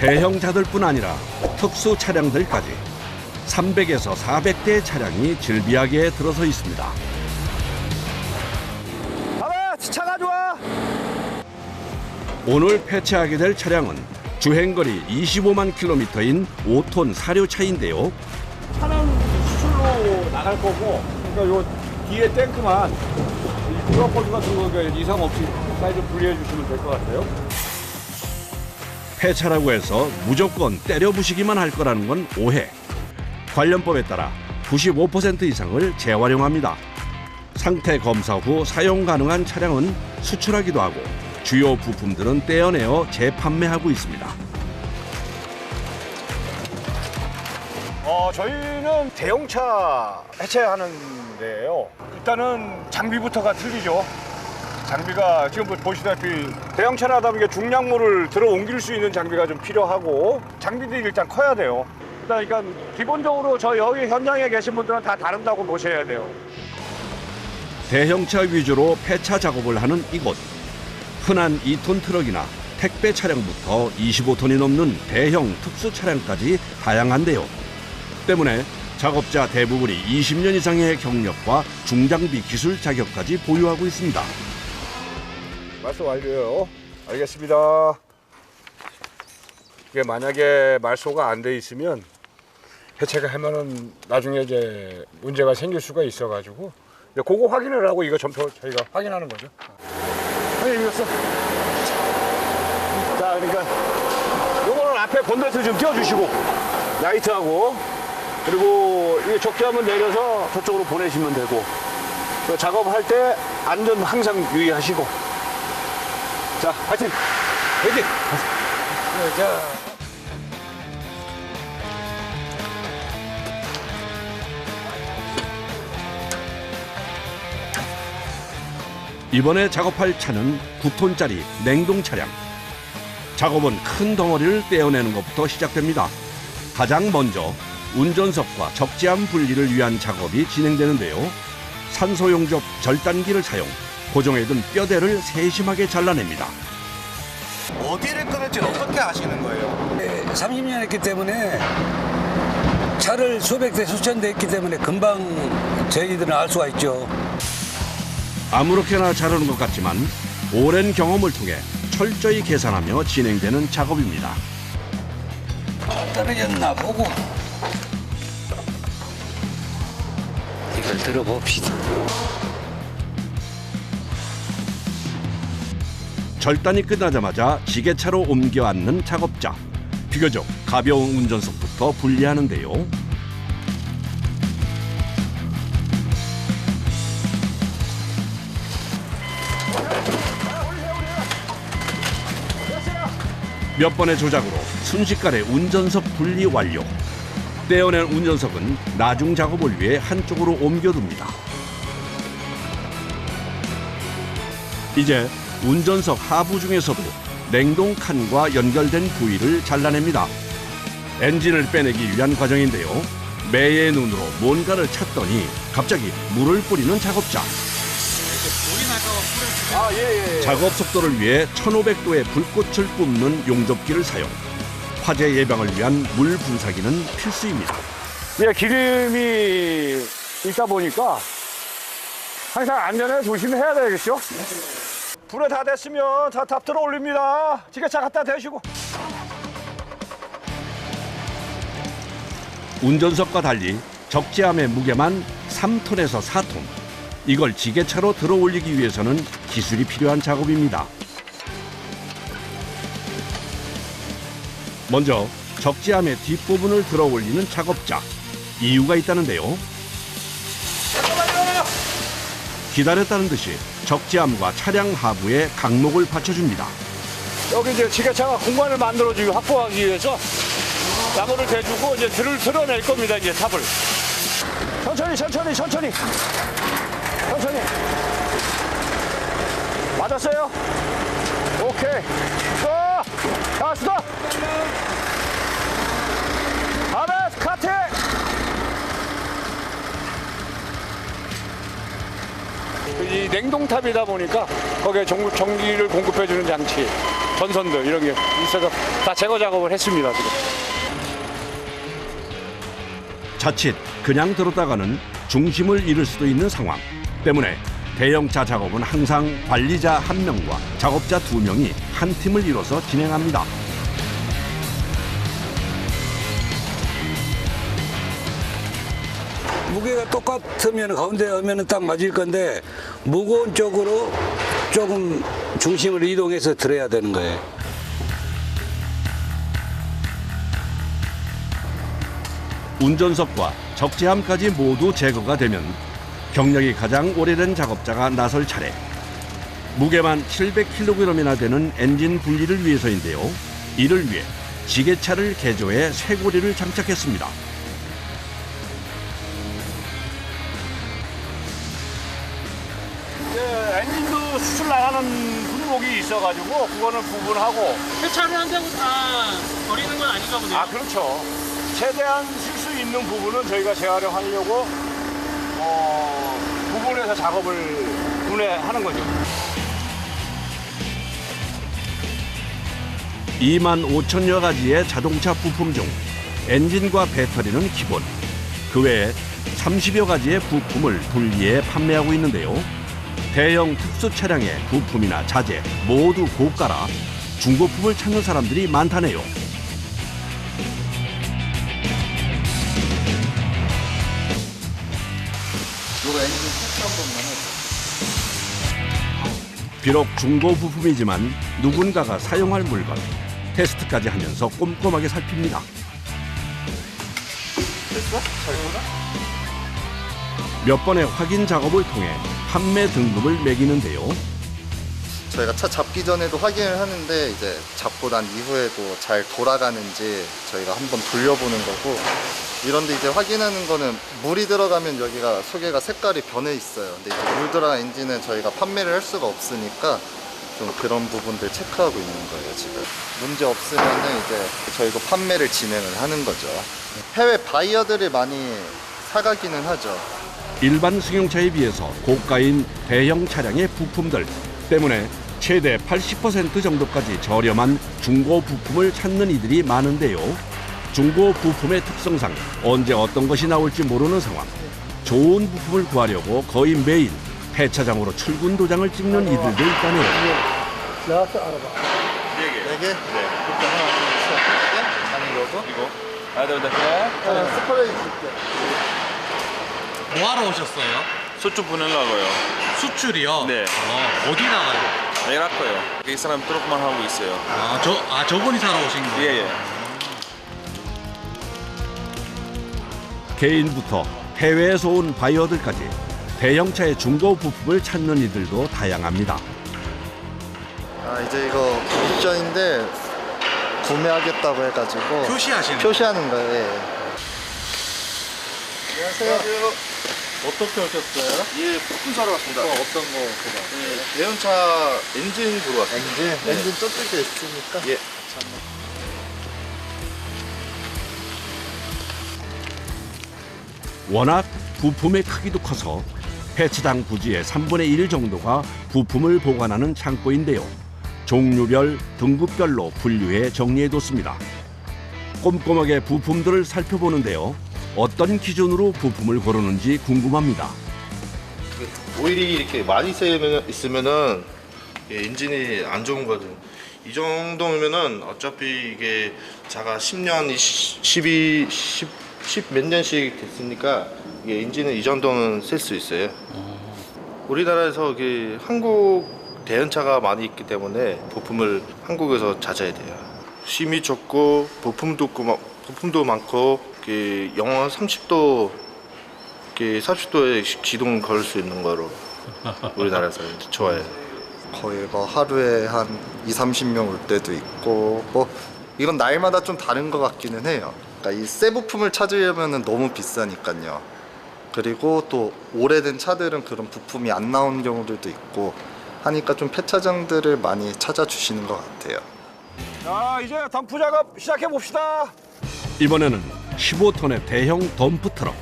대형자들뿐 아니라 특수 차량들까지 300에서 400대의 차량이 즐비하게 들어서 있습니다. 봐봐, 차가 좋아. 오늘 폐차하게 될 차량은 주행거리 25만 킬로미터인 5톤 사료차인데요. 차는 수출로 나갈 거고, 그러니까 요 뒤에 탱크만 프로포즈 같은 거 이상 없이 사이즈 분리해 주시면 될 것 같아요. 폐차라고 해서 무조건 때려 부시기만 할 거라는 건 오해. 관련법에 따라 95% 이상을 재활용합니다. 상태 검사 후 사용 가능한 차량은 수출하기도 하고 주요 부품들은 떼어내어 재판매하고 있습니다. 저희는 대형차 해체하는 데예요. 일단은 장비부터가 틀리죠. 장비가 지금 보시다시피 대형차나 하다 보니까 중량물을 들어 옮길 수 있는 장비가 좀 필요하고 장비들이 일단 커야 돼요. 그러니까 기본적으로 저 여기 현장에 계신 분들은 다 다른다고 보셔야 돼요. 대형차 위주로 폐차 작업을 하는 이곳. 흔한 2톤 트럭이나 택배 차량부터 25톤이 넘는 대형 특수 차량까지 다양한데요. 때문에 작업자 대부분이 20년 이상의 경력과 중장비 기술 자격까지 보유하고 있습니다. 말소 완료요. 알겠습니다. 이게 만약에 말소가 안 돼 있으면 해체가 하면은 나중에 이제 문제가 생길 수가 있어가지고 그거 확인을 하고 이거 전표 저희가 확인하는 거죠. 이겼어. 자, 그러니까 요거는 앞에 본네트 좀 띄워주시고 라이트하고 그리고 이게 적재하면 내려서 저쪽으로 보내시면 되고 작업할 때 안전 항상 유의하시고. 자, 화이팅! 화이팅! 자. 이번에 작업할 차는 9톤짜리 냉동 차량. 작업은 큰 덩어리를 떼어내는 것부터 시작됩니다. 가장 먼저 운전석과 적재함 분리를 위한 작업이 진행되는데요. 산소용접 절단기를 사용, 고정해둔 뼈대를 세심하게 잘라냅니다. 어디를 끊을지 어떻게 아시는 거예요? 30년 했기 때문에 차를 수백 대 수천 대 했기 때문에 금방 저희들은 알 수가 있죠. 아무렇게나 자르는 것 같지만 오랜 경험을 통해 철저히 계산하며 진행되는 작업입니다. 떨어졌나 보고 이걸 들어봅시다. 절단이 끝나자마자 지게차로 옮겨 앉는 작업자. 비교적 가벼운 운전석부터 분리하는데요. 몇 번의 조작으로 순식간에 운전석 분리 완료. 떼어낸 운전석은 나중 작업을 위해 한쪽으로 옮겨둡니다. 이제 운전석 하부 중에서도 냉동 칸과 연결된 부위를 잘라냅니다. 엔진을 빼내기 위한 과정인데요. 매의 눈으로 뭔가를 찾더니 갑자기 물을 뿌리는 작업자. 작업 속도를 위해 1500도의 불꽃을 뿜는 용접기를 사용. 화재 예방을 위한 물 분사기는 필수입니다. 예, 기름이 있다 보니까 항상 안전에 조심해야 되겠죠? 불에 다 됐으면 다 들어 올립니다. 지게차 갖다 대시고. 운전석과 달리 적재함의 무게만 3톤에서 4톤. 이걸 지게차로 들어 올리기 위해서는 기술이 필요한 작업입니다. 먼저 적재함의 뒷부분을 들어 올리는 작업자. 이유가 있다는데요. 기다렸다는 듯이 적재함과 차량 하부에 강목을 받쳐줍니다. 여기 이제 지게차가 공간을 만들어주기 확보하기 위해서 나무를 대주고 이제 줄을 틀어낼 겁니다. 이제 탑을. 천천히. 맞았어요? 오케이. 자, 스톱! 아베스 카트! 이 냉동탑이다 보니까 거기에 전기를 공급해주는 장치. 전선들 이런 게 있어서 다 제거 작업을 했습니다. 지금. 자칫 그냥 들었다가는 중심을 잃을 수도 있는 상황 때문에 대형차 작업은 항상 관리자 1명과 작업자 2명이 한 팀을 이뤄서 진행합니다. 무게가 똑같으면 가운데 하면은 딱 맞을 건데 무거운 쪽으로 조금 중심을 이동해서 들어야 되는 거예요. 운전석과 적재함까지 모두 제거가 되면 경력이 가장 오래된 작업자가 나설 차례. 무게만 700kg이나 되는 엔진 분리를 위해서인데요. 이를 위해 지게차를 개조해 쇄골이를 장착했습니다. 엔진도 수출 나가는 분목이 있어가지고 그거는 구분하고. 세차를 한다고 다 버리는 건 아닌가 보네요. 아 그렇죠. 최대한 쓸 수 있는 부분은 저희가 재활용하려고 구분해서 작업을 분해하는 거죠. 25,000여 가지의 자동차 부품 중 엔진과 배터리는 기본, 그 외에 30여 가지의 부품을 분리해 판매하고 있는데요. 대형 특수 차량의 부품이나 자재 모두 고가라 중고품을 찾는 사람들이 많다네요. 요거 엔진 테스트 한 번만 해주세요. 비록 중고 부품이지만 누군가가 사용할 물건 테스트까지 하면서 꼼꼼하게 살핍니다. 됐어? 잘 돌아? 몇 번의 확인 작업을 통해 판매 등급을 매기는데요. 저희가 차 잡기 전에도 확인을 하는데 이제 잡고 난 이후에도 잘 돌아가는지 저희가 한번 돌려보는 거고, 이런데 이제 확인하는 거는 물이 들어가면 여기가 소개가 색깔이 변해 있어요. 근데 이제 물 들어간 엔진은 저희가 판매를 할 수가 없으니까 좀 그런 부분들 체크하고 있는 거예요. 지금 문제 없으면은 이제 저희도 판매를 진행을 하는 거죠. 해외 바이어들을 많이 사가기는 하죠. 일반 승용차에 비해서 고가인 대형 차량의 부품들 때문에 최대 80% 정도까지 저렴한 중고 부품을 찾는 이들이 많은데요. 중고 부품의 특성상 언제 어떤 것이 나올지 모르는 상황. 좋은 부품을 구하려고 거의 매일 폐차장으로 출근 도장을 찍는 이들도 있다네요. 네 개? 네. 일단 하나, 둘, 셋. 네? 아니, 이거? 이거? 스프레이 줄게. 뭐하러 오셨어요? 수출 보내려고요. 수출이요? 네. 어디 나가요? 이라크요. 이 사람 트럭만 하고 있어요. 저분이 사러 오신 거예요? 예, 예. 개인부터 해외에서 온 바이어들까지 대형차의 중고 부품을 찾는 이들도 다양합니다. 아, 이제 이거 옵션인데 구매하겠다고 해가지고 표시하는 거예요. 예. 안녕하세요. 어떻게 오셨어요? 예, 부품 사러 왔습니다. 어떤 거? 예, 대형차 엔진 보러 왔습니다. 엔진 저쪽에 있으니까. 예. 워낙 부품의 크기도 커서 폐차장 부지의 3분의 1 정도가 부품을 보관하는 창고인데요. 종류별, 등급별로 분류해 정리해뒀습니다. 꼼꼼하게 부품들을 살펴보는데요. 어떤 기준으로 부품을 고르는지 궁금합니다. 오일이 이렇게 많이 있으면은 엔진이 안 좋은 거거든. 이 정도면은 어차피 이게 자가 10년, 10 몇 년씩 됐으니까 이게 엔진은 이 정도는 쓸 수 있어요. 우리나라에서 한국 대형차가 많이 있기 때문에 부품을 한국에서 찾아야 돼요. 힘이 좋고 부품도 많고 영하 30도 30도에 기둥 걸 수 있는 거로 우리나라에서 좋아해요. 거의 뭐 하루에 한 20-30명 올 때도 있고, 뭐 이건 날마다 좀 다른 것 같기는 해요. 그러니까 이 새 부품을 찾으려면 너무 비싸니까요. 그리고 또 오래된 차들은 그런 부품이 안 나오는 경우들도 있고 하니까 좀 폐차장들을 많이 찾아주시는 것 같아요. 자, 이제 덤프 작업 시작해 봅시다. 이번에는 15톤의 대형 덤프 트럭.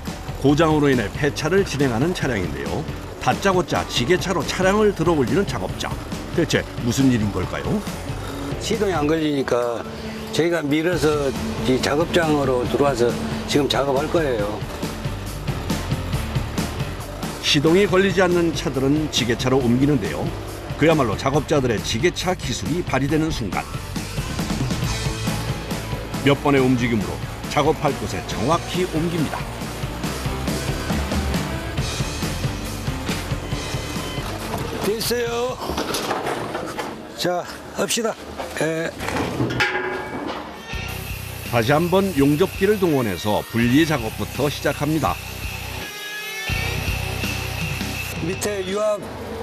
고장으로 인해 폐차를 진행하는 차량인데요. 다짜고짜 지게차로 차량을 들어 올리는 작업자. 대체 무슨 일인 걸까요? 시동이 안 걸리니까 저희가 밀어서 이 작업장으로 들어와서 지금 작업할 거예요. 시동이 걸리지 않는 차들은 지게차로 옮기는데요. 그야말로 작업자들의 지게차 기술이 발휘되는 순간 몇 번의 움직임으로 작업할 곳에 정확히 옮깁니다. 됐어요. 자, 합시다. 다시 한번 용접기를 동원해서 분리 작업부터 시작합니다. 밑에 유압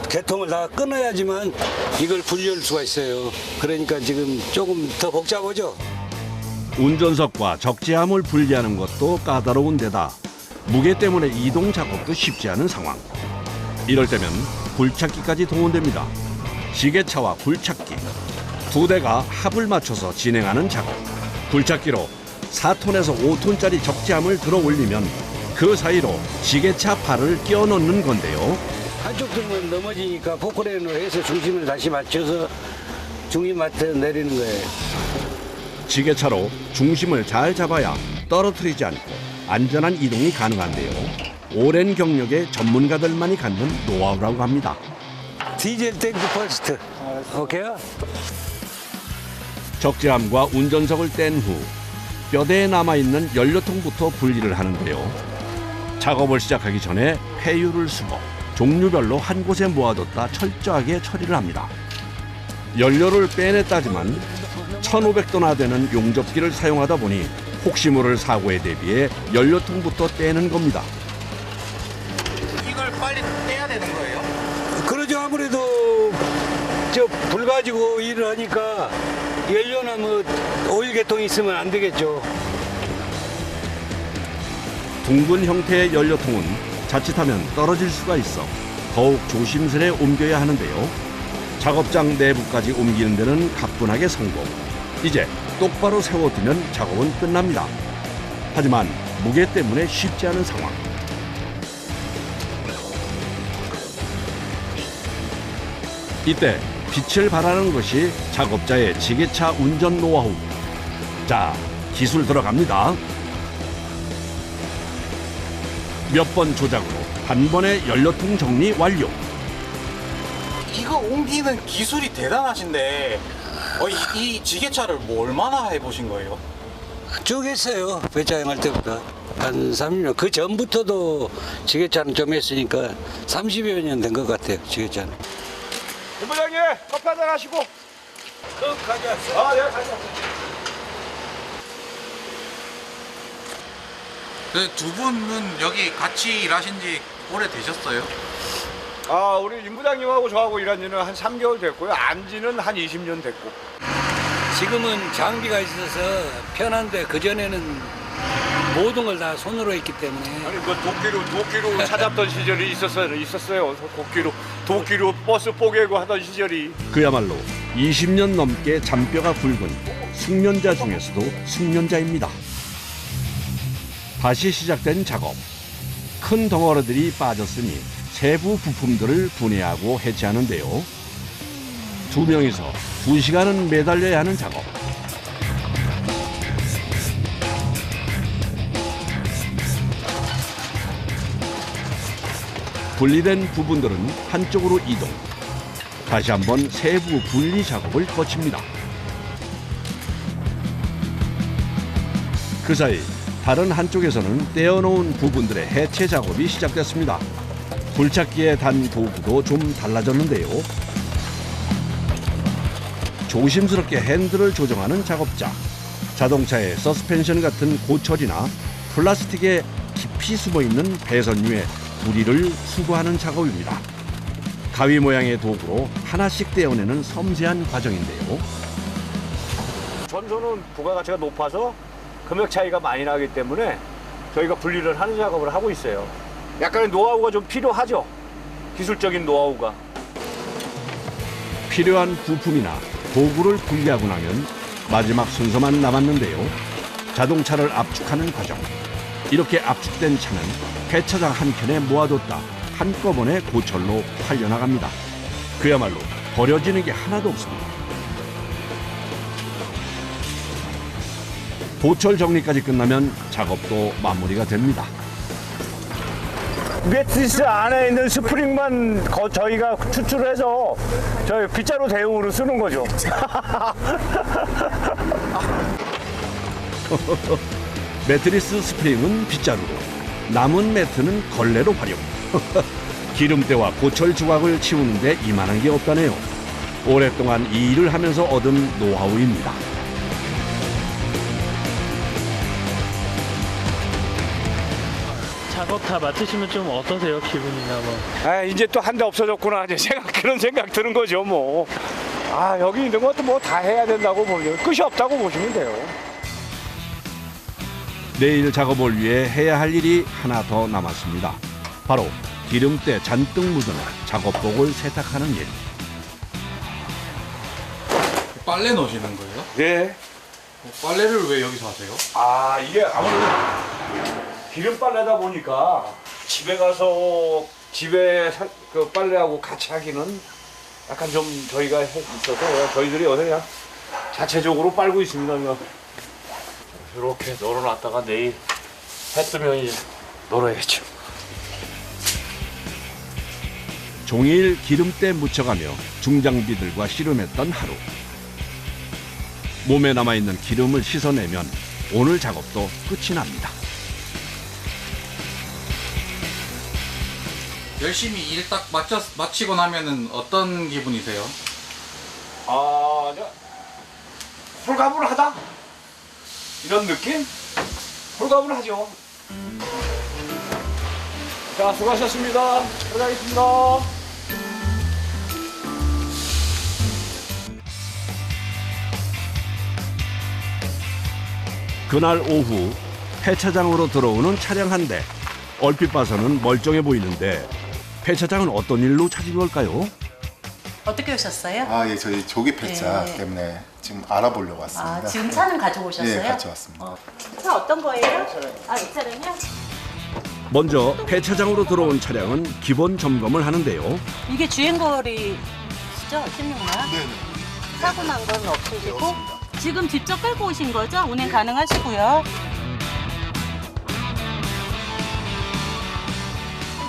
개통을 다 끊어야지만 이걸 분리할 수가 있어요. 그러니까 지금 조금 더 복잡하죠? 운전석과 적재함을 분리하는 것도 까다로운 데다 무게 때문에 이동 작업도 쉽지 않은 상황. 이럴 때면 굴착기까지 동원됩니다. 지게차와 굴착기 두 대가 합을 맞춰서 진행하는 작업. 굴착기로 4톤에서 5톤짜리 적재함을 들어 올리면 그 사이로 지게차 팔을 끼워 넣는 건데요. 한쪽 들면 넘어지니까 포크레인으로 해서 중심을 다시 맞춰서 중심 맞춰 내리는 거예요. 지게차로 중심을 잘 잡아야 떨어뜨리지 않고 안전한 이동이 가능한데요. 오랜 경력의 전문가들만이 갖는 노하우라고 합니다. 디젤 탱크 퍼스트. 오케이? 적재함과 운전석을 뗀 후 뼈대에 남아있는 연료통부터 분리를 하는데요. 작업을 시작하기 전에 폐유를 수거, 종류별로 한 곳에 모아뒀다 철저하게 처리를 합니다. 연료를 빼냈다지만 1,500도나 되는 용접기를 사용하다 보니 혹시 모를 사고에 대비해 연료통부터 떼는 겁니다. 이걸 빨리 떼야 되는 거예요? 그러죠. 아무래도 저 불 가지고 일을 하니까 연료나 뭐 오일 개통이 있으면 안 되겠죠. 둥근 형태의 연료통은 자칫하면 떨어질 수가 있어 더욱 조심스레 옮겨야 하는데요. 작업장 내부까지 옮기는 데는 가뿐하게 성공. 이제 똑바로 세워두면 작업은 끝납니다. 하지만 무게 때문에 쉽지 않은 상황. 이때 빛을 발하는 것이 작업자의 지게차 운전 노하우. 자, 기술 들어갑니다. 몇 번 조작으로 한 번에 연료통 정리 완료. 이거 옮기는 기술이 대단하신데 이 지게차를 뭐 얼마나 해보신 거예요? 쭉 했어요. 배차행할 때보다. 한 30년. 그 전부터도 지게차는 좀 했으니까 30여 년 된 것 같아요. 지게차는. 김 부장님 커피 한잔 하시고. 가져왔어요. 아, 네, 가져왔어요. 두 분은 여기 같이 일하신 지 오래 되셨어요? 아, 우리 임 부장님하고 저하고 일한 지는 한 3개월 됐고요. 안 지는 한 20년 됐고. 지금은 장비가 있어서 편한데 그전에는 모든 걸 다 손으로 했기 때문에. 아니, 그 도끼로 찾았던 시절이 있었어요. 도끼로 버스 포개고 하던 시절이. 그야말로 20년 넘게 잔뼈가 굵은 숙련자 중에서도 숙련자입니다. 다시 시작된 작업. 큰 덩어리들이 빠졌으니 세부 부품들을 분해하고 해체하는데요. 두 명이서 2시간은 매달려야 하는 작업. 분리된 부분들은 한쪽으로 이동. 다시 한번 세부 분리 작업을 거칩니다. 그 사이 다른 한쪽에서는 떼어놓은 부분들의 해체 작업이 시작됐습니다. 굴착기에 단 도구도 좀 달라졌는데요. 조심스럽게 핸들을 조정하는 작업자. 자동차의 서스펜션 같은 고철이나 플라스틱에 깊이 숨어있는 배선유에 부리를 수거하는 작업입니다. 가위 모양의 도구로 하나씩 떼어내는 섬세한 과정인데요. 전소는 부가가치가 높아서 금액 차이가 많이 나기 때문에 저희가 분리를 하는 작업을 하고 있어요. 약간의 노하우가 좀 필요하죠. 기술적인 노하우가. 필요한 부품이나 도구를 분리하고 나면 마지막 순서만 남았는데요. 자동차를 압축하는 과정. 이렇게 압축된 차는 폐차장 한켠에 모아뒀다 한꺼번에 고철로 팔려나갑니다. 그야말로 버려지는 게 하나도 없습니다. 보철 정리까지 끝나면 작업도 마무리가 됩니다. 매트리스 안에 있는 스프링만 저희가 추출해서 저희 빗자루 대용으로 쓰는 거죠. 매트리스 스프링은 빗자루로, 남은 매트는 걸레로 활용. 기름때와 고철 조각을 치우는데 이만한 게 없다네요. 오랫동안 이 일을 하면서 얻은 노하우입니다. 작업 다 마치시면 좀 어떠세요? 기분이나 뭐. 아, 이제 또 한 대 없어졌구나. 이제 그런 생각 드는 거죠, 뭐. 아, 여기 있는 것도 뭐 다 해야 된다고 보면 끝이 없다고 보시면 돼요. 내일 작업을 위해 해야 할 일이 하나 더 남았습니다. 바로 기름때 잔뜩 묻은 작업복을 세탁하는 일. 빨래 넣으시는 거예요? 네. 빨래를 왜 여기서 하세요? 아, 이게 아무래도 기름 빨래다 보니까 집에 가서 그 빨래하고 같이 하기는 약간 좀 저희가 있어서 저희들이 어서 그냥 자체적으로 빨고 있습니다. 그냥. 이렇게 널어놨다가 내일 해 뜨면 이제 널어야죠. 종일 기름때 묻혀가며 중장비들과 씨름했던 하루. 몸에 남아있는 기름을 씻어내면 오늘 작업도 끝이 납니다. 열심히 일 딱 마치고 나면은 어떤 기분이세요? 아, 홀가분하다? 이런 느낌? 홀가분하죠. 자, 수고하셨습니다. 들어가겠습니다. 그날 오후 폐차장으로 들어오는 차량 한 대. 얼핏 봐서는 멀쩡해 보이는데 폐차장은 어떤 일로 찾은 걸까요? 어떻게 오셨어요? 아, 예, 저희 조기 폐차 네. 때문에 지금 알아보려고 왔습니다. 아, 지금 차는 가지고 오셨어요? 네, 가져왔습니다. 차 어떤 거예요? 아, 이 차량이요? 먼저 폐차장으로 들어온 차량은 기본 점검을 하는데요. 이게 주행거리시죠? 16만? 네네. 사고 난 건 없으시고? 없습니다. 지금 직접 끌고 오신 거죠? 운행 가능하시고요.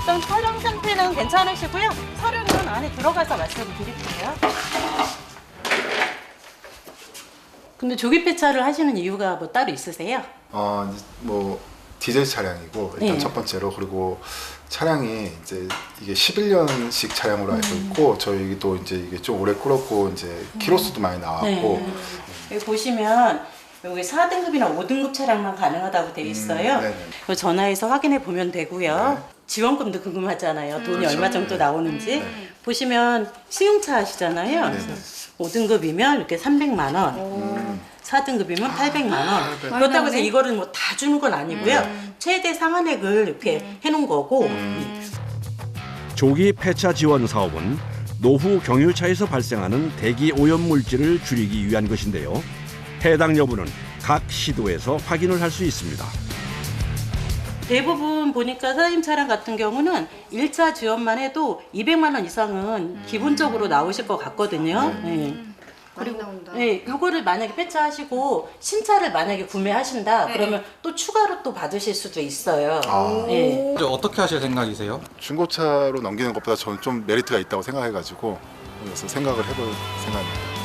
일단 차량 상태는 괜찮으시고요. 서류는 안에 들어가서 말씀드릴게요. 근데 조기 폐차를 하시는 이유가 뭐 따로 있으세요? 이제 뭐 디젤 차량이고 일단 네. 첫 번째로 그리고 차량이 이제 이게 11년식 차량으로 알고 있고 저희도 이제 이게 좀 오래 끌었고 이제 키로수도 많이 나왔고 여기 보시면 여기 4등급이나 5등급 차량만 가능하다고 되어 있어요. 네네. 이거 전화해서 확인해 보면 되고요. 지원금도 궁금하잖아요. 돈이 얼마 정도 나오는지. 보시면 승용차 하시잖아요. 네네. 5등급이면 이렇게 300만 원. 4등급이면 800만 원. 그렇다고 해서 이거를 뭐 다 주는 건 아니고요. 최대 상한액을 이렇게 해놓은 거고. 조기 폐차 지원 사업은 노후 경유차에서 발생하는 대기 오염 물질을 줄이기 위한 것인데요. 해당 여부는 각 시도에서 확인을 할 수 있습니다. 대부분 보니까 사장님 차량 같은 경우는 1차 지원만 해도 200만 원 이상은 기본적으로 나오실 것 같거든요. 네. 그리고 네, 이거를 만약에 폐차하시고 신차를 만약에 구매하신다 그러면 또 추가로 또 받으실 수도 있어요. 네. 이제 어떻게 하실 생각이세요? 중고차로 넘기는 것보다 저는 좀 메리트가 있다고 생각해가지고 그래서 생각을 해볼 생각입니다.